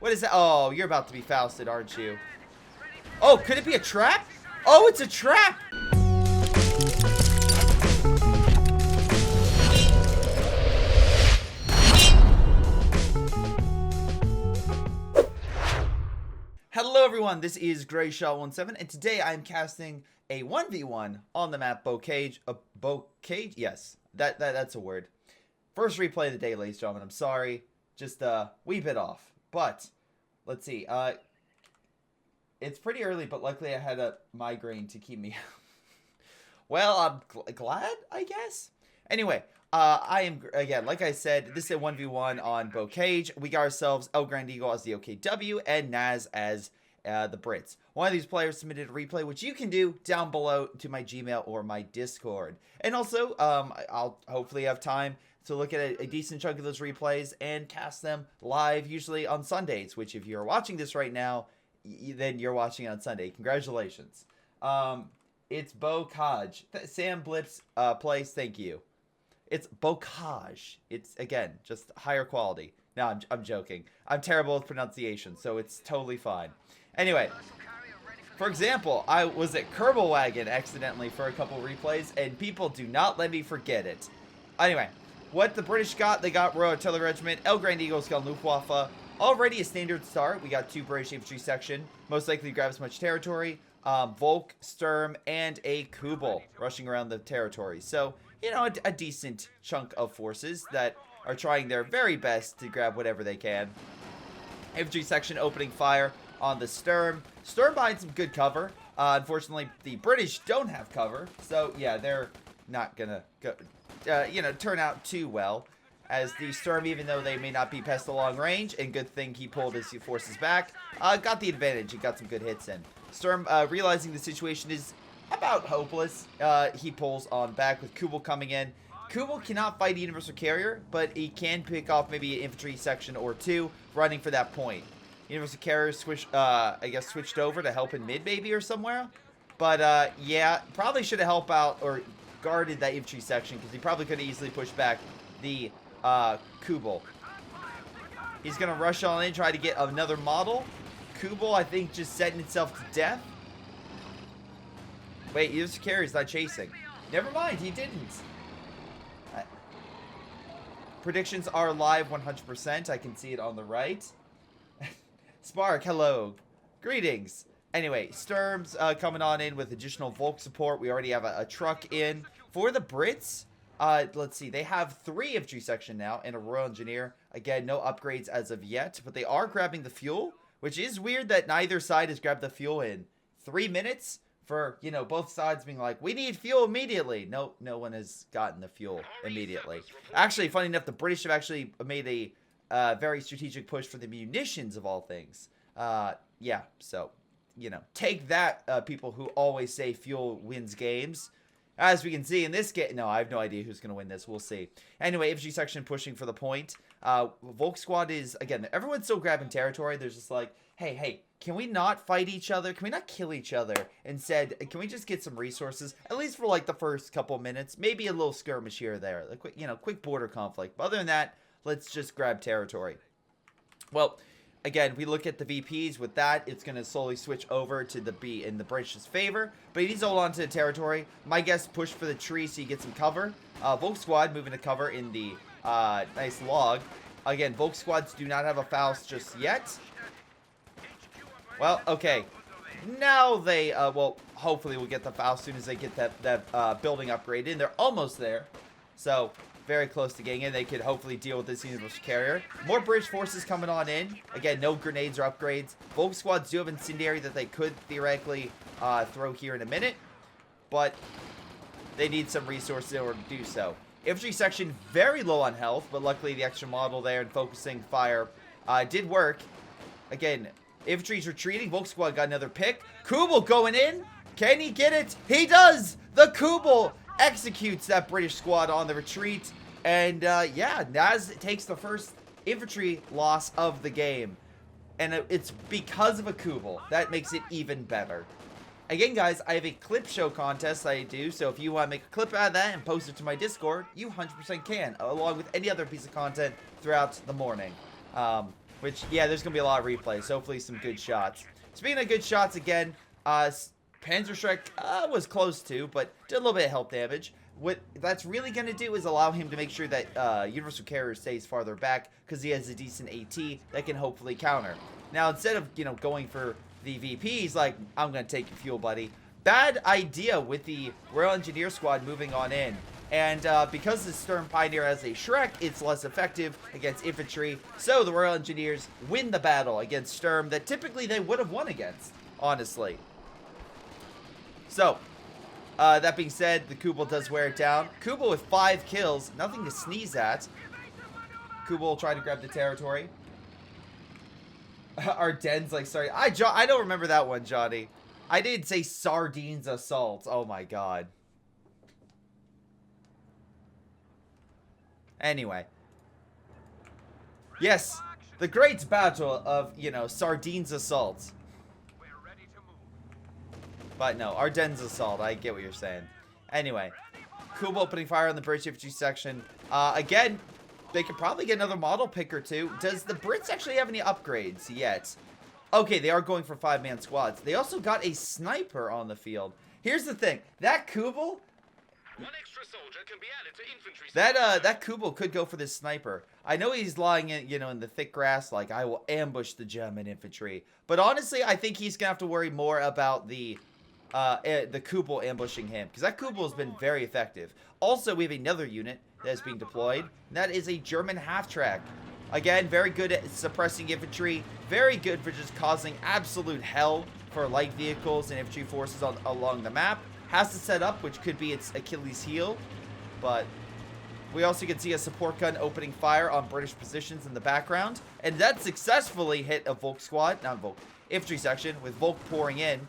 What is that? Oh, you're about to be Fausted, aren't you? Oh, could it be a trap? Oh, it's a trap! Hello everyone, this is Greyshot17, and today I am casting a 1v1 on the map Bocage. Bocage? Yes, that's a word. First replay of the day, ladies and gentlemen. I'm sorry, just a wee bit off. But, let's see, it's pretty early, but luckily I had a migraine to keep me well, I'm glad, I guess? Anyway, I am, again, like I said, this is a 1v1 on Bocage. We got ourselves El Grand Eagle as the OKW and Naz as the Brits. One of these players submitted a replay, which you can do down below to my Gmail or my Discord. And also, I'll hopefully have time to look at a decent chunk of those replays and cast them live, usually on Sundays, which if you're watching this right now, then you're watching on Sunday. Congratulations. It's Bocage. Sam Blips plays, thank you. It's Bocage. It's, again, just higher quality. No, I'm joking. I'm terrible with pronunciation, so it's totally fine. Anyway, for example, I was at Kerbal Wagon accidentally for a couple replays, and people do not let me forget it. Anyway, what the British got, they got Royal Artillery Regiment, El Grand Eagles got Luftwaffe. Already a standard start. We got 2 British infantry section, most likely to grab as much territory. Volk, Sturm, and a Kubel rushing around the territory. So, you know, a decent chunk of forces that are trying their very best to grab whatever they can. Infantry section opening fire on the Sturm. Sturm behind some good cover. Unfortunately, the British don't have cover. So, yeah, they're not gonna go, turn out too well. As the Sturm, even though they may not be past the long range, and good thing he pulled his forces back, got the advantage and got some good hits in. Sturm, realizing the situation is about hopeless, he pulls on back with Kubel coming in. Kubel cannot fight a Universal Carrier, but he can pick off maybe an infantry section or 2 running for that point. Universal Carrier switched over to help in mid maybe or somewhere. But, yeah, probably should have helped out or guarded that infantry section because he probably could have easily pushed back the Kubel. He's going to rush on in, try to get another model. Kubel, I think, just setting itself to death. Wait, Universal Carrier's not chasing. Never mind, he didn't. Predictions are live 100%. I can see it on the right. Spark, hello. Greetings. Anyway, Sturm's coming on in with additional Volk support. We already have a truck in. For the Brits, let's see. They have 3 infantry section now and a Royal Engineer. Again, no upgrades as of yet, but they are grabbing the fuel, which is weird that neither side has grabbed the fuel in 3 minutes for, you know, both sides being like, we need fuel immediately. No one has gotten the fuel immediately. Actually, funny enough, the British have actually made a very strategic push for the munitions of all things. Yeah, so, you know, take that, people who always say fuel wins games. As we can see in this game, no, I have no idea who's going to win this. We'll see. Anyway, infantry section pushing for the point. Volk squad is, again, everyone's still grabbing territory. There's just like, hey, can we not fight each other? Can we not kill each other? Instead, can we just get some resources? At least for like the first couple minutes. Maybe a little skirmish here or there. Like, you know, quick border conflict. But other than that, let's just grab territory. Well, again, we look at the VPs. With that, it's going to slowly switch over to the B in the British favor. But he needs to hold on to the territory. My guess, push for the tree so you get some cover. Volk squad moving to cover in the nice log. Again, Volk squads do not have a Faust just yet. Well, okay. Now they, well, hopefully we'll get the Faust as soon as they get that building upgrade in. They're almost there. So, very close to getting in. They could hopefully deal with this Universal Carrier. More British forces coming on in. Again, no grenades or upgrades. Volk squads do have incendiary that they could theoretically throw here in a minute. But they need some resources in order to do so. Infantry section very low on health, but luckily the extra model there and focusing fire did work. Again, infantry's retreating. Volk squad got another pick. Kubel going in. Can he get it? He does! The Kubel executes that British squad on the retreat. And, yeah, Naz takes the first infantry loss of the game. And it's because of a Kubel. That makes it even better. Again, guys, I have a clip show contest I do, so if you want to make a clip out of that and post it to my Discord, you 100% can, along with any other piece of content throughout the morning. Which, yeah, there's going to be a lot of replays. Hopefully some good shots. Speaking of good shots, again, Panzerschreck was close to, but did a little bit of health damage. What that's really going to do is allow him to make sure that Universal Carrier stays farther back because he has a decent AT that can hopefully counter. Now, instead of, you know, going for the VP, he's like, I'm going to take your fuel, buddy. Bad idea with the Royal Engineer Squad moving on in. And because the Sturm Pioneer has a Shrek, it's less effective against infantry. So the Royal Engineers win the battle against Sturm that typically they would have won against, honestly. So, that being said, the Kubel does wear it down. Kubel with 5 kills, nothing to sneeze at. Kubel will try to grab the territory. Ardennes, like, sorry. I don't remember that one, Johnny. I did say Sardines Assault. Oh my god. Anyway. Yes, the great battle of, you know, Sardines Assault. But no, Ardennes Assault. I get what you're saying. Anyway, Kubel opening fire on the British infantry section. Again, they could probably get another model pick or two. Does the Brits actually have any upgrades yet? Okay, they are going for 5-man squads. They also got a sniper on the field. Here's the thing. That Kubel... One extra soldier can be added to infantry. That Kubel could go for this sniper. I know he's lying in, you know, in the thick grass, like, I will ambush the German infantry. But honestly, I think he's gonna have to worry more about the Kubel ambushing him, because that Kubel has been very effective. Also, we have another unit that is being deployed, and that is a German half-track. Again, very good at suppressing infantry, very good for just causing absolute hell for light vehicles and infantry forces along the map. Has to set up, which could be its Achilles heel, but we also can see a support gun opening fire on British positions in the background, and that successfully hit a Volk squad, not Volk, infantry section, with Volk pouring in.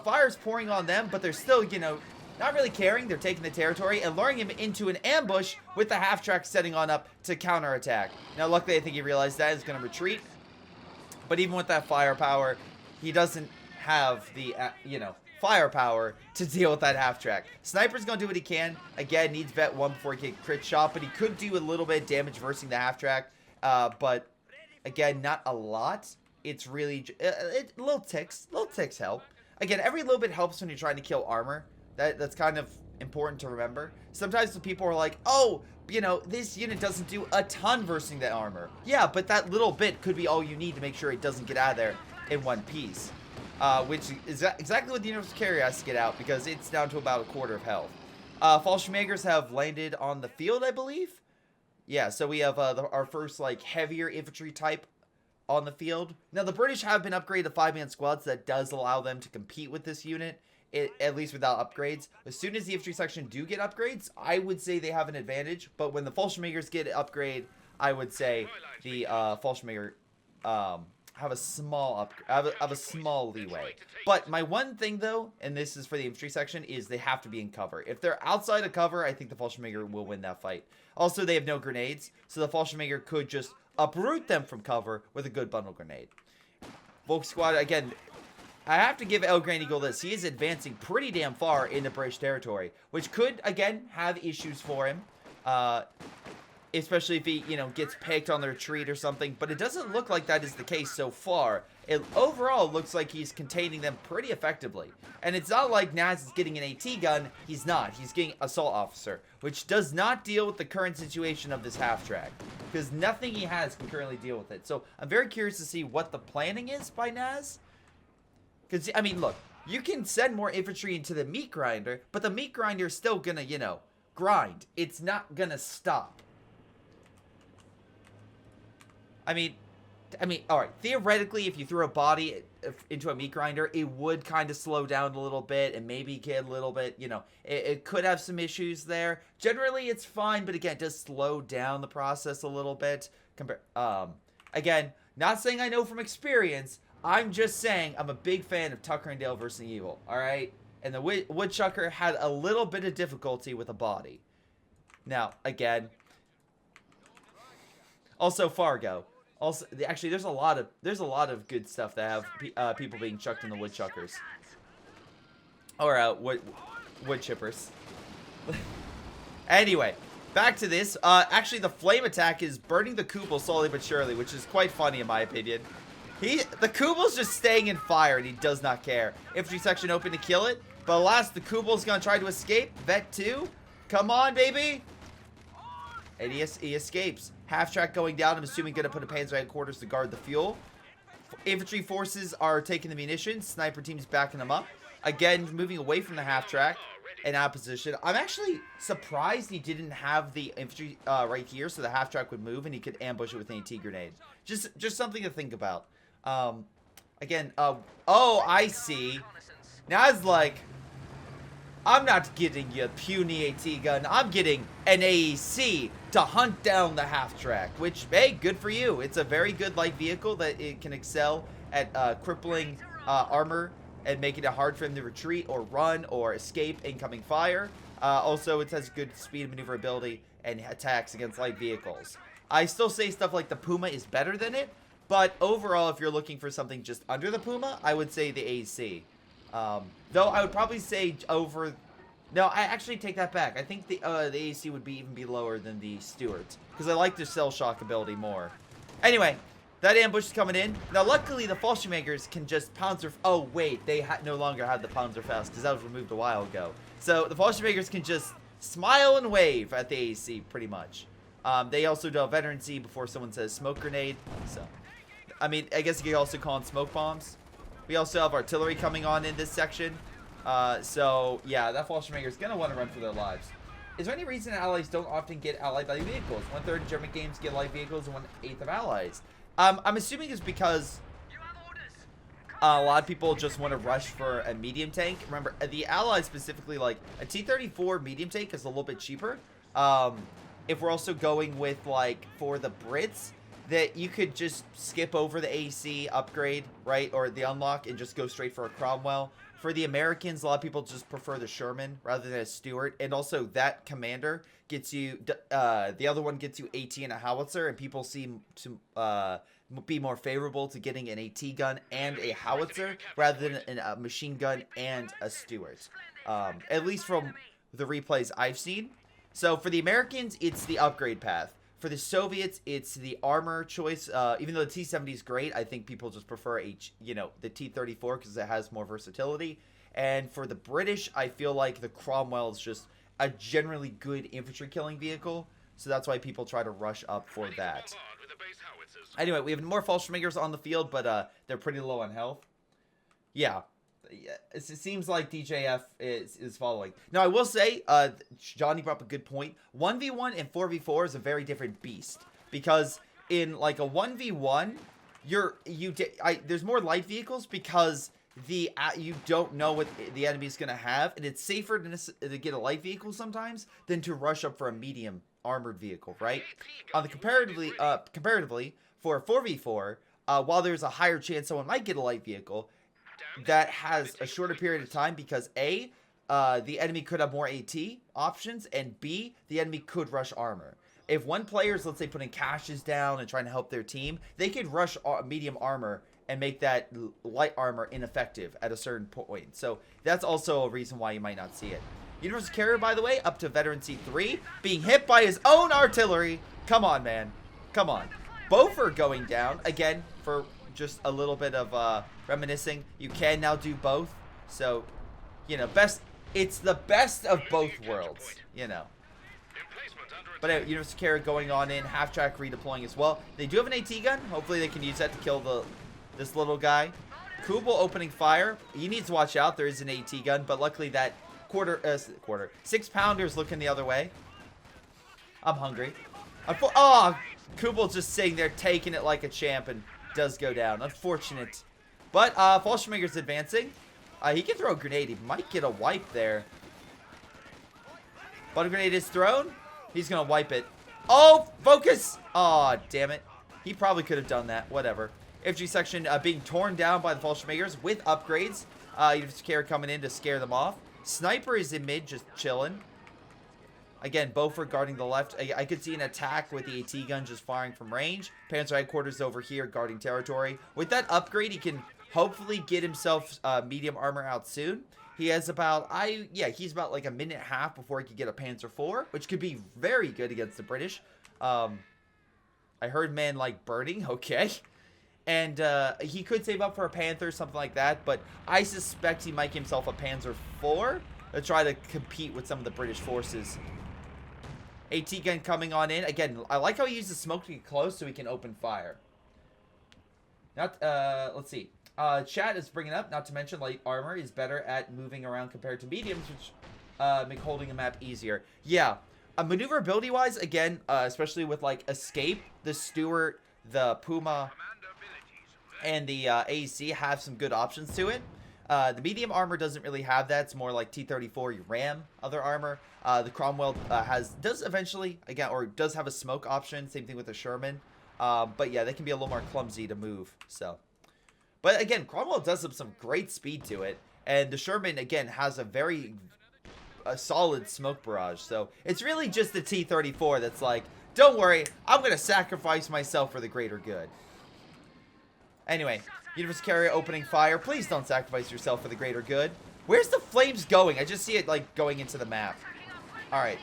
Fire's pouring on them, but they're still, you know, not really caring. They're taking the territory and luring him into an ambush with the half-track setting on up to counterattack. Now, luckily, I think he realized that he's going to retreat, but even with that firepower, he doesn't have the, you know, firepower to deal with that half-track. Sniper's going to do what he can. Again, needs vet 1 before he can crit shot, but he could do a little bit of damage versing the half-track, but again, not a lot. It's really, little ticks help. Again, every little bit helps when you're trying to kill armor. That's kind of important to remember. Sometimes the people are like, oh, you know, this unit doesn't do a ton versing that armor. Yeah, but that little bit could be all you need to make sure it doesn't get out of there in one piece. Which is exactly what the Universal Carrier has to get out, because it's down to about a quarter of health. Fallschirmjägers have landed on the field, I believe. Yeah, so we have our first, like, heavier infantry type on the field. Now, the British have been upgraded to 5-man squads. That does allow them to compete with this unit, at least without upgrades. As soon as the infantry section do get upgrades, I would say they have an advantage. But when the Fallschirmjägers get an upgrade, I would say the Fallschirmjäger have a small leeway. But my one thing, though, and this is for the infantry section, is they have to be in cover. If they're outside of cover, I think the Fallschirmjäger will win that fight. Also, they have no grenades, so the Fallschirmjäger could just uproot them from cover with a good bundle grenade. Volk squad, again, I have to give El Gran Eagle this. He is advancing pretty damn far into British territory, which could, again, have issues for him. Especially if he, you know, gets picked on the retreat or something. But it doesn't look like that is the case so far. It overall looks like he's containing them pretty effectively. And it's not like Naz is getting an AT gun. He's not. He's getting Assault Officer, which does not deal with the current situation of this half-track, because nothing he has can currently deal with it. So I'm very curious to see what the planning is by Naz. Because, I mean, look, you can send more infantry into the meat grinder, but the meat grinder is still gonna, you know, grind. It's not gonna stop. I mean, all right, theoretically, if you threw a body into a meat grinder, it would kind of slow down a little bit and maybe get a little bit, you know, it could have some issues there. Generally, it's fine, but again, it does slow down the process a little bit. Again, not saying I know from experience. I'm just saying I'm a big fan of Tucker and Dale versus Evil, all right? And the Woodchucker had a little bit of difficulty with a body. Now, again, also Fargo. Also, actually, there's a lot of good stuff that have people being chucked in the woodchuckers, or wood chippers. Anyway, back to this. Actually, the flame attack is burning the Kubel slowly but surely, which is quite funny in my opinion. The Kubel's just staying in fire, and he does not care. Infantry section open to kill it, but alas, the Kubel's gonna try to escape. Vet 2, come on, baby. And he escapes. Half track going down. I'm assuming gonna put a Panzer headquarters to guard the fuel. Infantry forces are taking the munitions. Sniper team's backing them up. Again, moving away from the half track and out of position. I'm actually surprised he didn't have the infantry right here, so the half track would move and he could ambush it with an AT grenade. Just something to think about. Again, oh, I see. Now it's like, I'm not getting your puny AT gun. I'm getting an AEC to hunt down the half track, which, hey, good for you. It's a very good light vehicle that it can excel at crippling armor and making it hard for him to retreat or run or escape incoming fire. Also, it has good speed and maneuverability and attacks against light vehicles. I still say stuff like the Puma is better than it, but overall, if you're looking for something just under the Puma, I would say the AEC. Though I would probably say over... No, I actually take that back. I think the AEC would even be lower than the Stuart, because I like their cell shock ability more. Anyway, that ambush is coming in. Now, luckily, the Fallschirmjägers can just Panzer... Oh, wait, they no longer have the Panzerfaust, because that was removed a while ago. So, the Fallschirmjägers can just smile and wave at the AEC, pretty much. They also do a veteran C before someone says smoke grenade, so... I mean, I guess you could also call them smoke bombs. We also have artillery coming on in this section. So, yeah, that Fallschirmjäger is going to want to run for their lives. Is there any reason allies don't often get allied light vehicles? 1/3 of German games get light vehicles and 1/8 of allies. I'm assuming it's because a lot of people just want to rush for a medium tank. Remember, the allies specifically, like, a T-34 medium tank is a little bit cheaper. If we're also going with, like, for the Brits, that you could just skip over the AC upgrade, right, or the unlock, and just go straight for a Cromwell. For the Americans, a lot of people just prefer the Sherman rather than a Stuart, and also that commander gets you, the other one gets you AT and a howitzer, and people seem to be more favorable to getting an AT gun and a howitzer rather than a machine gun and a Stuart, at least from the replays I've seen. So for the Americans, it's the upgrade path. For the Soviets, it's the armor choice. Even though the T-70 is great, I think people just prefer the T-34 because it has more versatility. And for the British, I feel like the Cromwell is just a generally good infantry killing vehicle. So that's why people try to rush up for that. Anyway, we have more Fallschirmjägers on the field, but they're pretty low on health. Yeah. It seems like DJF is following. Now, I will say, Johnny brought up a good point. 1v1 and 4v4 is a very different beast. Because in, like, a 1v1, there's more light vehicles because you don't know what the enemy's going to have. And it's safer to get a light vehicle sometimes than to rush up for a medium armored vehicle, right? Comparatively, for a 4v4, while there's a higher chance someone might get a light vehicle, that has a shorter period of time because A, the enemy could have more AT options, and B, the enemy could rush armor. If one player's, let's say, putting caches down and trying to help their team, they could rush medium armor and make that light armor ineffective at a certain point. So that's also a reason why you might not see it. Universal Carrier, by the way, up to Veteran C3, being hit by his own artillery. Come on, man. Come on. Beaufort going down, again, for just a little bit of reminiscing. You can now do both, so it's the best of both worlds, but Universal Carrier going on in, half track redeploying as well. They do have an AT gun. Hopefully they can use that to kill this little guy. Kubel opening fire. He needs to watch out. There is an AT gun, but luckily that 6-pounder is looking the other way. I'm hungry. Kubel just sitting there taking it like a champ and does go down. Unfortunate. But Fallschirmjäger's advancing. He can throw a grenade. He might get a wipe there. But a grenade is thrown. He's going to wipe it. Oh, focus. Oh, damn it. He probably could have done that. Whatever. Infantry section being torn down by the Fallschirmjägers with upgrades. Universal Carrier coming in to scare them off. Sniper is in mid, just chilling. Again, Beaufort guarding the left. I could see an attack with the AT gun just firing from range. Panzer headquarters over here guarding territory. With that upgrade, he can hopefully get himself medium armor out soon. He has about, he's about like a minute and a half before he could get a Panzer IV, which could be very good against the British. I heard man like burning, okay. And he could save up for a Panther, something like that, but I suspect he might get himself a Panzer IV to try to compete with some of the British forces. AT gun coming on in. Again, I like how he uses smoke to get close so he can open fire. Let's see. Chat is bringing up, not to mention light armor is better at moving around compared to mediums, which make holding a map easier. Yeah, maneuverability-wise, again, especially with like Escape, the Stuart, the Puma, and the AC have some good options to it. The medium armor doesn't really have that. It's more like T-34, your RAM, other armor. The Cromwell does eventually, again, or does have a smoke option. Same thing with the Sherman. But yeah, they can be a little more clumsy to move, so. But again, Cromwell does have some great speed to it. And the Sherman, again, has a solid smoke barrage. So it's really just the T-34 that's like, don't worry, I'm going to sacrifice myself for the greater good. Anyway, Universal Carrier opening fire. Please don't sacrifice yourself for the greater good. Where's the flames going? I just see it like going into the map. Alright.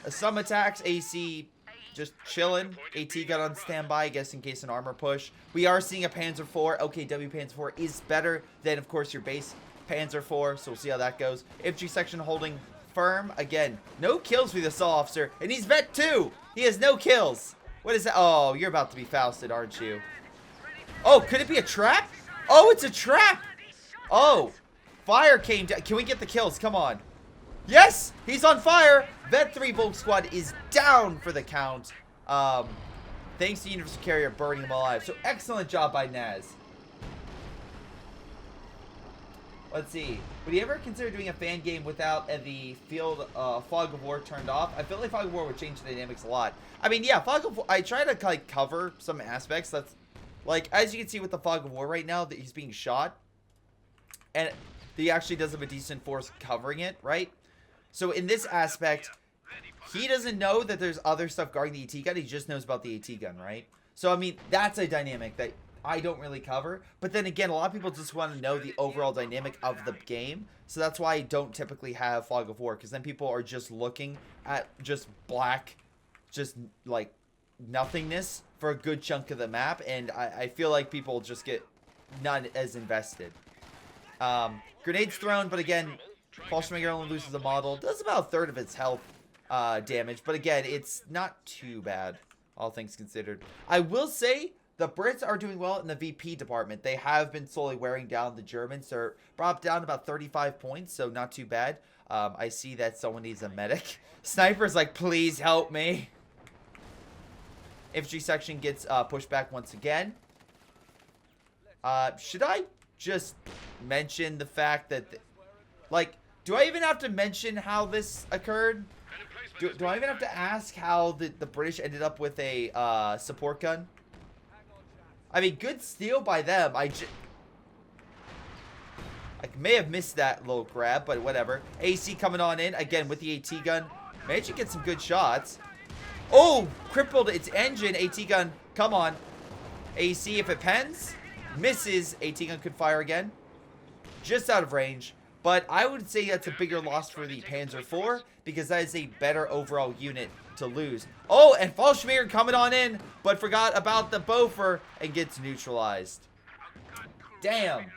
Some attacks, AC just chilling. AT gun on standby, I guess, in case an armor push. We are seeing a Panzer IV. OKW Panzer IV is better than, of course, your base Panzer IV, so we'll see how that goes. Infantry section holding firm. Again, no kills for the assault officer, and he's vet 2. He has no kills. What is that? Oh, you're about to be fousted, aren't you? Oh, could it be a trap? Oh, it's a trap. Oh, fire came down. Can we get the kills? Come on. Yes, he's on fire. Vet 3 Volk Squad is down for the count. Thanks to Universal Carrier burning him alive. So excellent job by Naz. Let's see. Would you ever consider doing a fan game without the field Fog of War turned off? I feel like Fog of War would change the dynamics a lot. I mean, yeah, Fog of War, I try to like cover some aspects. That's like, as you can see with the Fog of War right now, that he's being shot. And he actually does have a decent force covering it, right? So in this aspect, he doesn't know that there's other stuff guarding the AT gun. He just knows about the AT gun, right? So, I mean, that's a dynamic that I don't really cover. But then again, a lot of people just want to know the overall dynamic of the game. So that's why I don't typically have Fog of War. Because then people are just looking at just black, just like nothingness for a good chunk of the map. And I feel like people just get not as invested. Grenades thrown, but again, Fallschirmjäger only loses a model. Does about a third of its health damage. But again, it's not too bad, all things considered. I will say the Brits are doing well in the VP department. They have been slowly wearing down the Germans. They're brought down about 35 points, so not too bad. I see that someone needs a medic. Sniper's like, please help me. Infantry section gets pushed back once again. Should I just mention the fact that, like, do I even have to mention how this occurred? Do I even have to ask how the British ended up with a support gun? I mean, good steal by them. I may have missed that little grab, but whatever. AC coming on in, again, with the AT gun. Managed to get some good shots. Oh, crippled its engine. AT gun, come on. AC, if it pens, misses. AT gun could fire again. Just out of range. But I would say that's a bigger loss for the Panzer IV, because that is a better overall unit to lose. Oh, and Fallschirmjäger coming on in, but forgot about the Boffer and gets neutralized. Damn.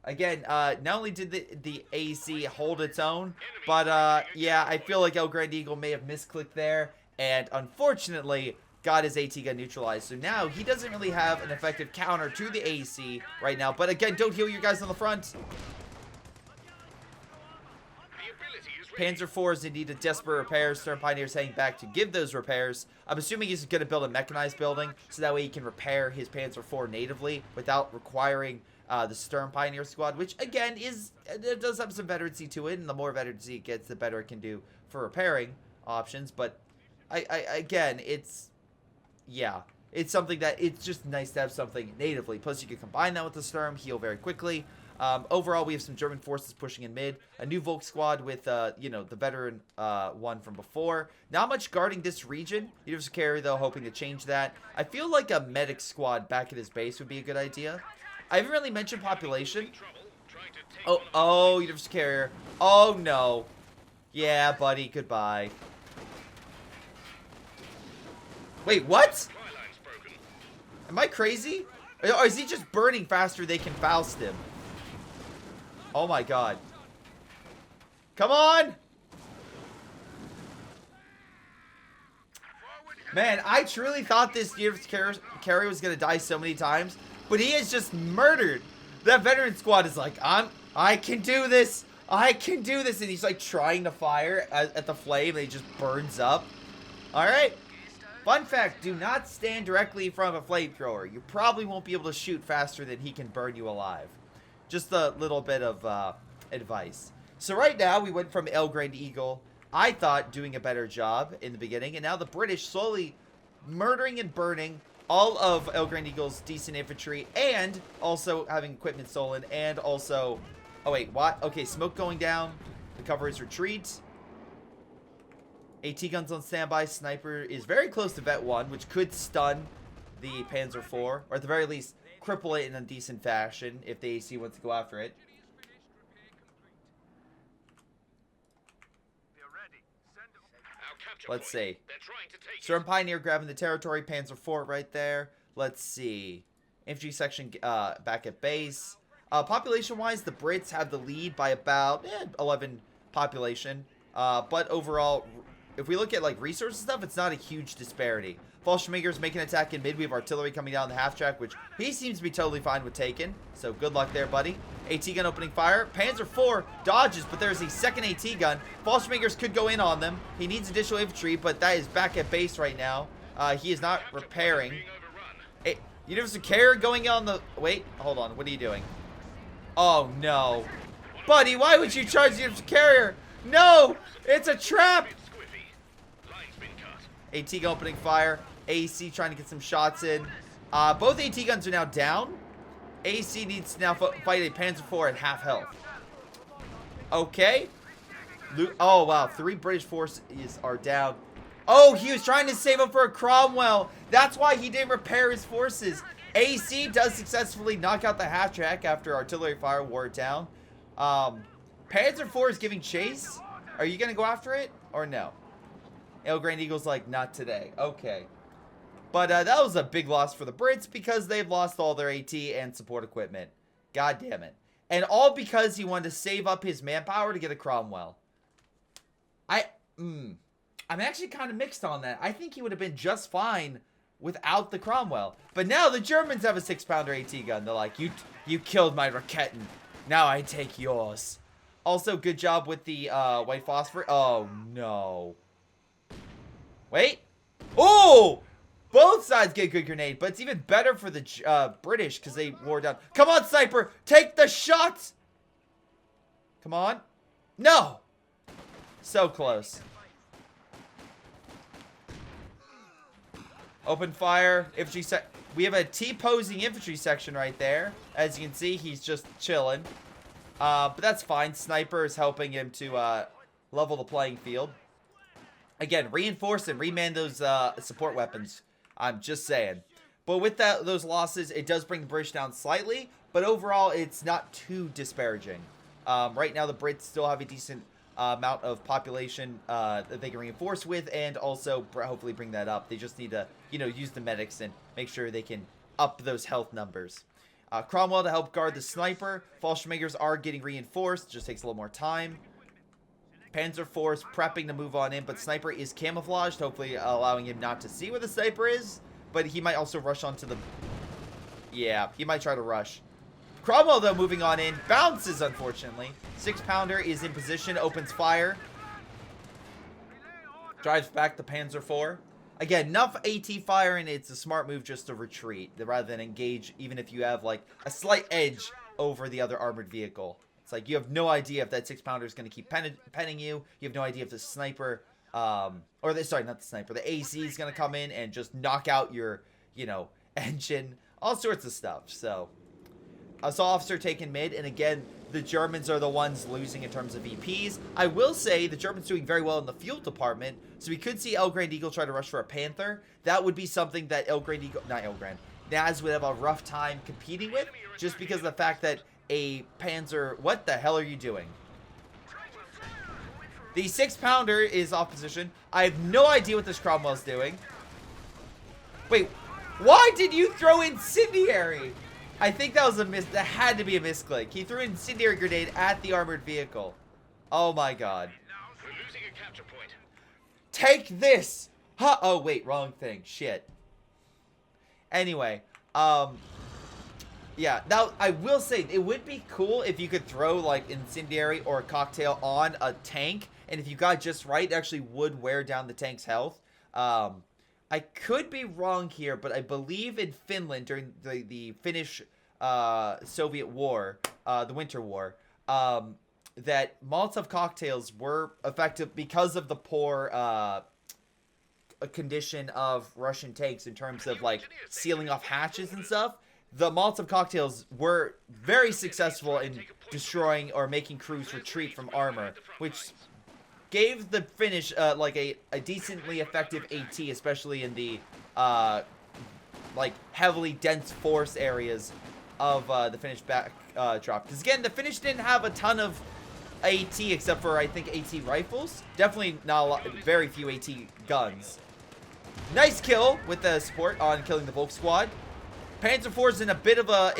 Again, not only did the AC hold its own, but yeah, I feel like El Grand Eagle may have misclicked there, and unfortunately got his AT gun neutralized. So now he doesn't really have an effective counter to the AC right now. But again, don't heal your guys on the front. Panzer IV is in need of desperate repairs. Stern Pioneer is heading back to give those repairs. I'm assuming he's going to build a mechanized building, so that way he can repair his Panzer IV natively without requiring the Stern Pioneer squad, which again it does have some veterancy to it, and the more veterancy it gets, the better it can do for repairing options. But again, it's something that it's just nice to have something natively. Plus, you can combine that with the Sturm, heal very quickly. Overall, we have some German forces pushing in mid. A new Volk squad with, the veteran one from before. Not much guarding this region. Universal Carrier, though, hoping to change that. I feel like a medic squad back at his base would be a good idea. I haven't really mentioned population. Oh, universal carrier. Oh, no. Yeah, buddy, goodbye. Wait, what? Am I crazy? Or is he just burning faster they can Faust him? Oh my god. Come on! Man, I truly thought this universal carrier was gonna die so many times, but he is just murdered. That veteran squad is like, I can do this. I can do this. And he's like trying to fire at the flame and he just burns up. Alright. Fun fact, do not stand directly in front of a flamethrower. You probably won't be able to shoot faster than he can burn you alive. Just a little bit of advice. So right now, we went from El Grand Eagle, I thought, doing a better job in the beginning. And now the British slowly murdering and burning all of El Grand Eagle's decent infantry. And also having equipment stolen. And also... Oh, wait, what? Okay, smoke going down. The cover is retreat. AT guns on standby. Sniper is very close to Vet 1, which could stun the Panzer IV. Or at the very least, cripple it in a decent fashion if the AC wants to go after it. Let's see. Storm Pioneer grabbing the territory. Panzer IV right there. Let's see. Infantry section back at base. Population-wise, the Brits have the lead by about 11 population. But overall... If we look at, like, resources stuff, it's not a huge disparity. Fallschirmjäger's making an attack in mid. We have artillery coming down the half-track, which he seems to be totally fine with taking. So, good luck there, buddy. AT gun opening fire. Panzer IV dodges, but there's a second AT gun. Fallschirmjägers could go in on them. He needs additional infantry, but that is back at base right now. He is not repairing. Universal carrier going on the... Wait, hold on. What are you doing? Oh, no. Buddy, why would you charge the universal carrier? No! It's a trap! AT gun opening fire. AC trying to get some shots in. Both AT guns are now down. AC needs to now fight a Panzer IV at half health. Okay. Oh, wow. 3 British forces are down. Oh, he was trying to save up for a Cromwell. That's why he didn't repair his forces. AC does successfully knock out the half track after artillery fire wore it down. Panzer IV is giving chase. Are you going to go after it or no? El Grand Eagle's like, not today. Okay. But that was a big loss for the Brits because they've lost all their AT and support equipment. God damn it. And all because he wanted to save up his manpower to get a Cromwell. I'm actually kind of mixed on that. I think he would have been just fine without the Cromwell. But now the Germans have a 6-pounder AT gun. They're like, you killed my Raketen. Now I take yours. Also, good job with the white phosphor. Oh, no. Wait. Oh! Both sides get a good grenade, but it's even better for the British because they wore down. Come on, sniper! Take the shots! Come on. No! So close. Open fire. Infantry we have a T-posing infantry section right there. As you can see, he's just chilling. But that's fine. Sniper is helping him to level the playing field. Again, reinforce and reman those support weapons. I'm just saying. But with those losses, it does bring the British down slightly. But overall, it's not too disparaging. Right now, the Brits still have a decent amount of population that they can reinforce with. And also, hopefully, bring that up. They just need to, use the medics and make sure they can up those health numbers. Cromwell to help guard the sniper. Fallschirmjägers are getting reinforced. Just takes a little more time. Panzer IV is prepping to move on in, but Sniper is camouflaged, hopefully allowing him not to see where the Sniper is. But he might also rush onto the... Yeah, he might try to rush. Cromwell, though, moving on in. Bounces, unfortunately. 6-pounder is in position, opens fire. Drives back the Panzer IV. Again, enough AT fire, and it's a smart move just to retreat, rather than engage, even if you have, like, a slight edge over the other armored vehicle. It's like you have no idea if that 6-pounder is going to keep penning you. You have no idea if the sniper, sorry, not the sniper, the AC is going to come in and just knock out your, engine. All sorts of stuff. So, assault officer taken mid, and again, the Germans are the ones losing in terms of EPs. I will say the Germans doing very well in the fuel department, so we could see El Grand Eagle try to rush for a Panther. That would be something that Naz would have a rough time competing with, just because of the fact that a Panzer. What the hell are you doing? The 6-pounder is off position. I have no idea what this Cromwell's doing. Wait, why did you throw incendiary? I think that was a miss. That had to be a misclick. He threw an incendiary grenade at the armored vehicle. Oh my god. We're losing a capture point. Take this! Huh? Oh wait, wrong thing. Shit. Anyway, yeah, now I will say it would be cool if you could throw like incendiary or a cocktail on a tank, and if you got just right, it actually would wear down the tank's health. I could be wrong here, but I believe in Finland during the Finnish Soviet War, the Winter War, that Molotov cocktails were effective because of the poor condition of Russian tanks in terms of like sealing off hatches and stuff. The Molotov cocktails were very successful in destroying or making crews retreat from armor, which gave the Finnish like a decently effective AT, especially in the like heavily dense force areas of the Finnish backdrop. Because again, the Finnish didn't have a ton of AT except for I think AT rifles. Definitely not a lot, very few AT guns. Nice kill with the support on killing the Volk squad. Panzer IV's in a bit of a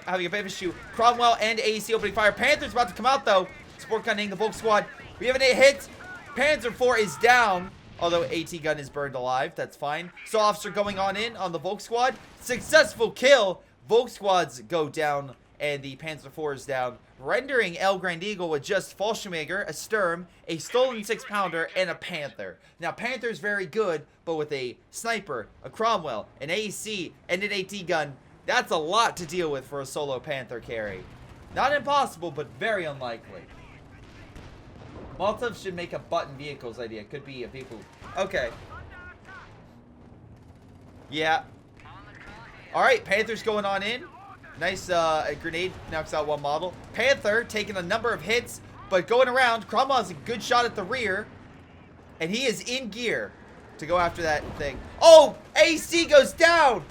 having a bit of issue. Cromwell and AEC opening fire. Panther's about to come out though. Support gun hitting the Volk squad. We have an 8 hit. Panzer IV is down, although AT gun is burned alive. That's fine. So officer going on in on the Volk squad. Successful kill. Volk squads go down and the Panzer IV is down, rendering El Grand Eagle with just Fallschirmjäger, a Sturm, a stolen 6-pounder, and a Panther. Now, Panther's very good, but with a sniper, a Cromwell, an AEC, and an AT gun, that's a lot to deal with for a solo Panther carry. Not impossible, but very unlikely. Molotov should make a button vehicles idea. Could be a vehicle. Okay. Yeah. Alright, Panther's going on in. Nice grenade, knocks out one model. Panther taking a number of hits, but going around. Cromwell has a good shot at the rear. And he is in gear to go after that thing. Oh! AC goes down!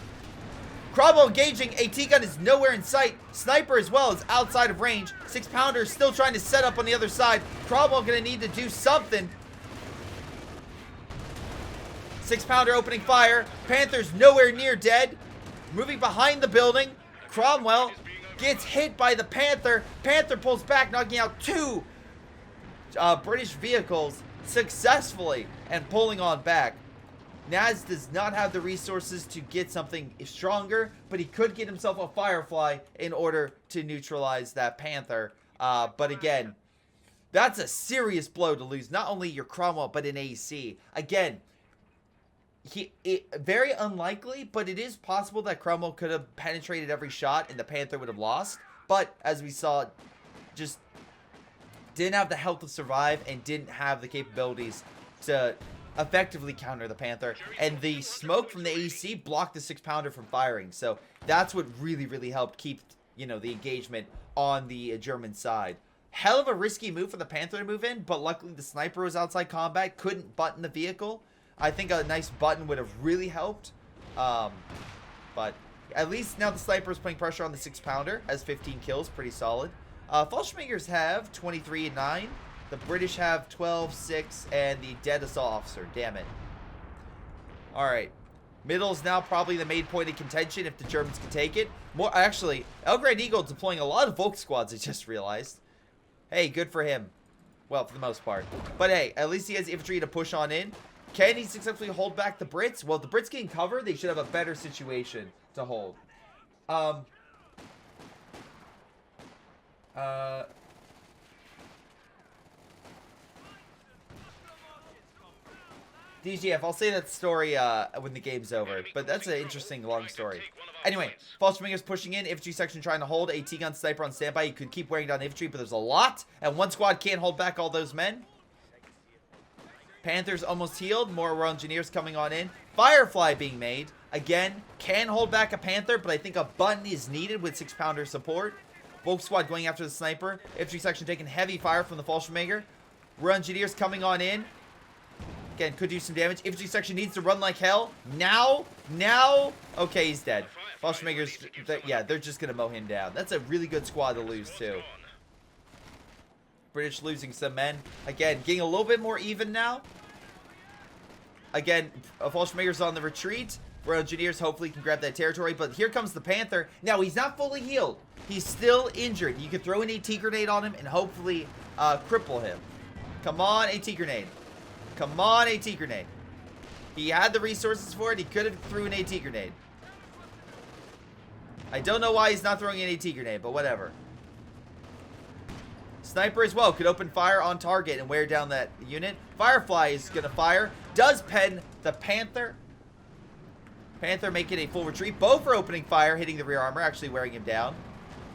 Cromwell engaging. AT gun is nowhere in sight. Sniper as well is outside of range. 6-pounder is still trying to set up on the other side. Cromwell gonna need to do something. 6-pounder opening fire. Panther's nowhere near dead. Moving behind the building. Cromwell gets hit by the Panther. Panther pulls back, knocking out 2 British vehicles successfully and pulling on back. Naz does not have the resources to get something stronger, but he could get himself a Firefly in order to neutralize that Panther. But again, that's a serious blow to lose not only your Cromwell, but an AC. Again, very unlikely, but it is possible that Cromwell could have penetrated every shot and the Panther would have lost. But as we saw, just didn't have the health to survive and didn't have the capabilities to effectively counter the Panther. And the smoke from the AEC blocked the 6-pounder from firing. So that's what really, really helped keep, you know, the engagement on the German side. Hell of a risky move for the Panther to move in, but luckily the sniper was outside combat, couldn't button the vehicle. I think a nice button would have really helped. But at least now the sniper is putting pressure on the 6-pounder. Has 15 kills, pretty solid. Fallschirmjägers have 23 and 9. The British have 12, 6, and the dead assault officer. Damn it. Alright. Middle is now probably the main point of contention if the Germans can take it. Actually, El Grand Eagle deploying a lot of Volk squads, I just realized. Hey, good for him. Well, for the most part. But hey, at least he has infantry to push on in. Can he successfully hold back the Brits? Well, the Brits getting cover, they should have a better situation to hold. DGF, I'll say that story when the game's over, but that's an interesting long story. Anyway, Fallschirmjäger's pushing in, infantry section trying to hold, AT gun sniper on standby. You could keep wearing down infantry, but there's a lot, and one squad can't hold back all those men. Panther's almost healed, more Royal Engineers coming on in. Firefly being made, again, can hold back a Panther, but I think a button is needed with 6-pounder support. Volk squad going after the sniper, infantry section taking heavy fire from the Fallschirmjäger. Royal Engineers coming on in. Again, could do some damage. Infantry section needs to run like hell. Now. Okay, he's dead. Fallschirmjägers, yeah, they're just going to mow him down. That's a really good squad to lose, too. British losing some men. Again, getting a little bit more even now. Again, Fallschirmjägers on the retreat. Royal Engineers hopefully can grab that territory. But here comes the Panther. Now, he's not fully healed. He's still injured. You could throw an AT grenade on him and hopefully cripple him. Come on, AT grenade. Come on, AT grenade. He had the resources for it. He could have threw an AT grenade. I don't know why he's not throwing an AT grenade, but whatever. Sniper as well could open fire on target and wear down that unit. Firefly is going to fire. Does pen the Panther. Panther making a full retreat. Bofer opening fire, hitting the rear armor, actually wearing him down.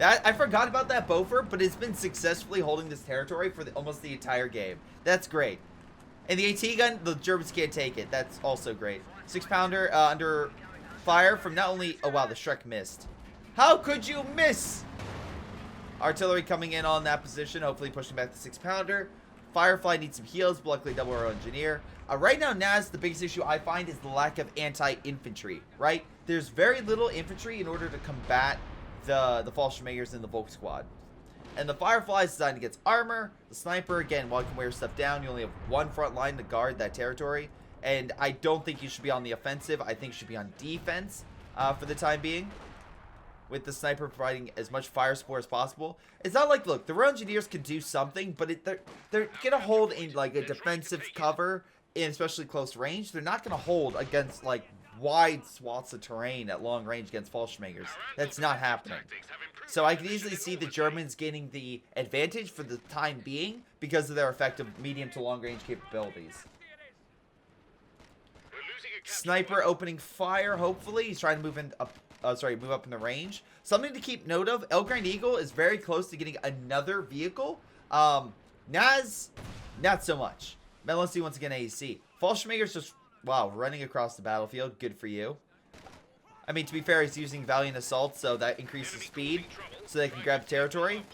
I forgot about that Bofer, but it's been successfully holding this territory for almost the entire game. That's great. And the AT gun, the Germans can't take it. That's also great. 6-pounder under fire from not only... Oh, wow, the Shrek missed. How could you miss? Artillery coming in on that position, hopefully pushing back the 6-pounder. Firefly needs some heals, but luckily double Royal Engineer. Right now, Naz, the biggest issue I find is the lack of anti-infantry, right? There's very little infantry in order to combat the Fallschirmjägers in the Volk squad. And the Firefly is designed against armor. The Sniper, again, while you can wear stuff down, you only have one front line to guard that territory. And I don't think you should be on the offensive. I think you should be on defense for the time being, with the Sniper providing as much fire support as possible. It's not like, look, the Royal Engineers can do something, but they're going to hold in, like, a defensive cover, in especially close range. They're not going to hold against, like, wide swaths of terrain at long range against Fallschirmjägers. That's not happening. So I can easily see the Germans gaining the advantage for the time being because of their effective medium to long range capabilities. Sniper opening fire, hopefully. He's trying to move up in the range. Something to keep note of, El Grand Eagle is very close to getting another vehicle. Naz, not so much. Melancy once again AEC. Fallschirmjägers just, wow, running across the battlefield. Good for you. I mean, to be fair, he's using Valiant Assault, so that increases speed, so they can grab territory.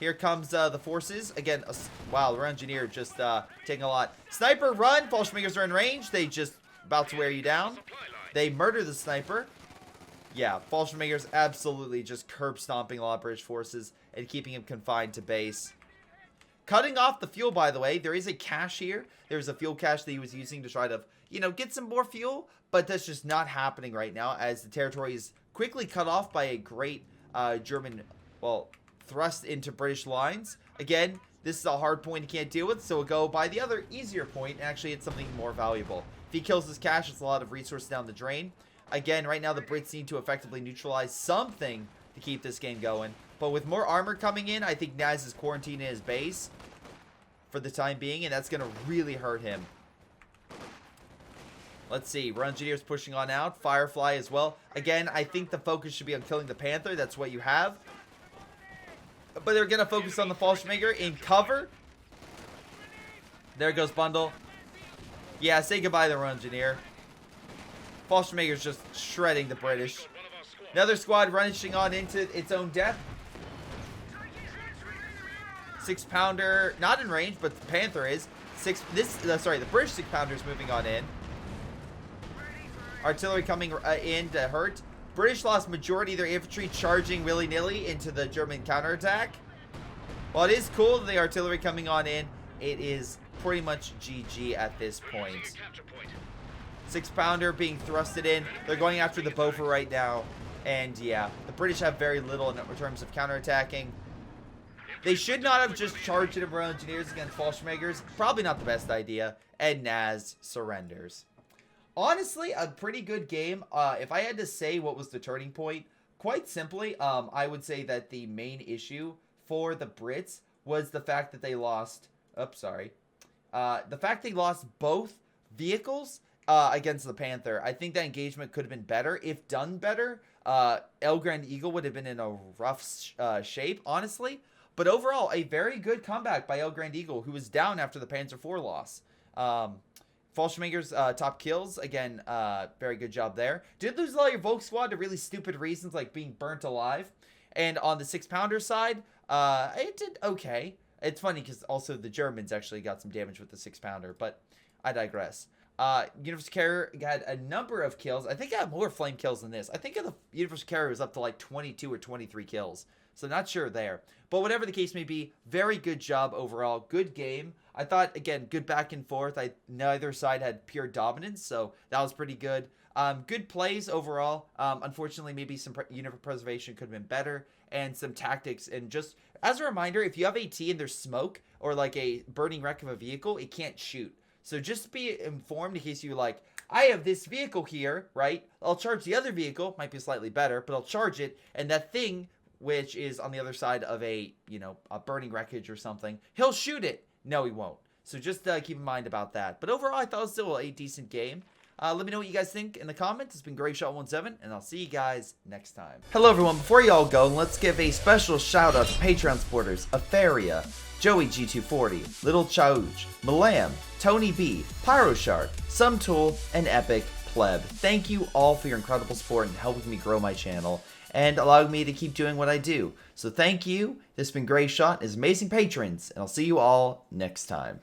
Here comes the forces. Again, wow, the Royal Engineer just taking a lot. Sniper, run! Fallschirmjägers are in range. They just about to wear you down. They murder the Sniper. Yeah, Fallschirmjägers absolutely just curb stomping a lot of British forces and keeping him confined to base. Cutting off the fuel, by the way. There is a cache here. There's a fuel cache that he was using to try to, you know, get some more fuel. But that's just not happening right now as the territory is quickly cut off by a great German, well, thrust into British lines. Again, this is a hard point he can't deal with, so we'll go by the other easier point. Actually, it's something more valuable. If he kills this cache, it's a lot of resources down the drain. Again, right now the Brits need to effectively neutralize something to keep this game going. But with more armor coming in, I think Naz is quarantined in his base for the time being, and that's going to really hurt him. Let's see. Royal Engineers pushing on out. Firefly as well. Again, I think the focus should be on killing the Panther. That's what you have. But they're going to focus on the Fallschirmjäger in cover. There goes Bundle. Yeah, say goodbye to the Royal Engineer. Fallschirmjäger's just shredding the British. Another squad running on into its own death. 6-pounder, not in range, but the Panther is. The British 6-pounder is moving on in. Artillery coming in to hurt. British lost majority of their infantry charging willy-nilly into the German counterattack. While it is cool, the artillery coming on in, it is pretty much GG at this point. 6-pounder being thrusted in. They're going after the Bofer right now. And yeah, the British have very little in terms of counterattacking. They should not have just charged into Royal Engineers against Fallschirmjägers. Probably not the best idea. And Naz surrenders. Honestly, a pretty good game. If I had to say what was the turning point, quite simply, I would say that the main issue for the Brits was the fact that they lost... Oops, sorry. The fact they lost both vehicles against the Panther. I think that engagement could have been better. If done better, El Grand Eagle would have been in a rough shape, honestly. But overall, a very good comeback by El Grand Eagle, who was down after the Panzer IV loss. Fallschirmjäger's top kills. Again, very good job there. Did lose a lot of your Volk squad to really stupid reasons like being burnt alive. And on the 6-pounder side, it did okay. It's funny because also the Germans actually got some damage with the 6-pounder. But I digress. Universal Carrier had a number of kills. I think I had more flame kills than this. I think the Universal Carrier was up to like 22 or 23 kills. So not sure there. But whatever the case may be, very good job overall. Good game. I thought, again, good back and forth. Neither side had pure dominance, so that was pretty good. Good plays overall. Unfortunately, maybe some universe preservation could have been better. And some tactics. And just as a reminder, if you have AT and there's smoke or like a burning wreck of a vehicle, it can't shoot. So just be informed in case you like, I have this vehicle here, right? I'll charge the other vehicle. Might be slightly better, but I'll charge it. And that thing, which is on the other side of a burning wreckage or something, he'll shoot it. No, he won't. So just keep in mind about that. But overall, I thought it was still a decent game. Let me know what you guys think in the comments. It's been Greyshot17, and I'll see you guys next time. Hello, everyone. Before you all go, let's give a special shout-out to Patreon supporters Aphyria, Joey G240, Little Chauge, Milam, tonybee, Pyroshark, XSomeToolx, and Epic Pleb. Thank you all for your incredible support and helping me grow my channel and allowing me to keep doing what I do. So thank you. This has been Greyshot, his amazing patrons, and I'll see you all next time.